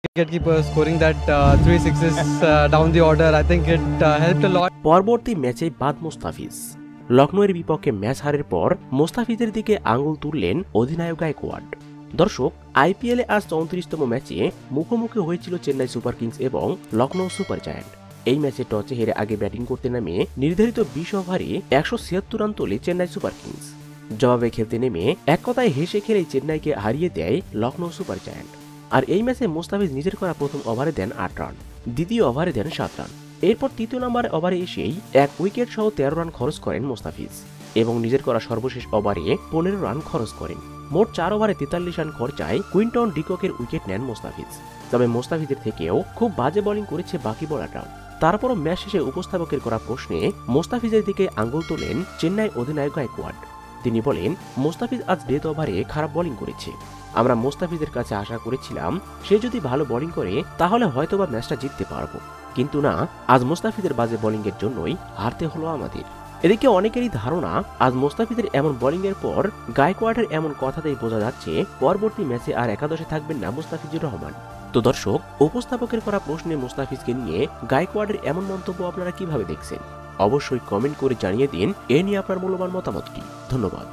wicketkeeper scoring that three sixes down the order. I think it helped a lot. পরবর্তী ম্যাচে বাদ মোস্তাফিজ। লখনৌয়ের বিপক্ষে match হারের পর মোস্তাফিজের দিকে আঙুল তুললেন অধিনায়ক গায়কোয়াড়। দর্শক, আইপিএলে আজ 34তম ম্যাচে মুখোমুখি হয়েছিল চেন্নাই সুপার কিংস এবং লখনৌ সুপার জায়ান্ট। এই ম্যাচে টসে হেরে আগে ব্যাটিং করতে নামে নির্ধারিত 20 ওভারে 176 রান তোলে চেন্নাই সুপার কিংস। জবাবে খেলতে নেমে এক কথায় হেসে খেলেই চেন্নাইকে হারিয়ে দেয় লখনৌ সুপার জায়ান্ট। আর এই ম্যাচে মোস্তাফিজ নিজের করা প্রথম ওভারে দেন 8 রান, দ্বিতীয় ওভারে দেন 7 রান। এরপর তৃতীয় নম্বর ওভারে এসেই 1 উইকেট সহ 13 রান খরচ করেন মোস্তাফিজ এবং নিজের করা সর্বশেষ ওভারে 15 রান খরচ করেন। মোট 4 ওভারে 43 রান খরচায় কুইন্টন ডিককের উইকেট নেন মোস্তাফিজ। তবে মোস্তাফিজের থেকেও খুব বাজে বোলিং করেছে বাকি বোলাররাও। তারপরও ম্যাচ শেষে উপস্থাপকের করা প্রশ্নে মোস্তাফিজের দিকে আঙুল তোলেন চেন্নাই অধিনায়ক গায়কোয়াড়। তিনি বলেন, মোস্তাফিজ আজ ডেথ ওভারে খারাপ বোলিং করেছে। আমরা মোস্তাফিজের কাছে আশা করেছিলাম সে যদি ভালো বোলিং করে তাহলে হয়তোবা ম্যাচটা জিততে পারবো, কিন্তু না, আজ মোস্তাফিজের বাজে বোলিংয়ের জন্যই হারতে হলো আমাদের। এদিকে অনেকেরই ধারণা আজ মোস্তাফিজের এমন বোলিংয়ের পর গায়কোয়াড়ের এমন কথাতেই বোঝা যাচ্ছে পরবর্তী ম্যাচে আর একাদশে থাকবেন না মুস্তাফিজুর রহমান। তো দর্শক, উপস্থাপকের করা প্রশ্নে মুস্তাফিজকে নিয়ে গায়কোয়াড়ের এমন মন্তব্য আপনারা কিভাবে দেখছেন? অবশ্যই কমেন্ট করে জানিয়ে দিন এ নিয়ে আপনার মূল্যবান মতামতটি। ধন্যবাদ।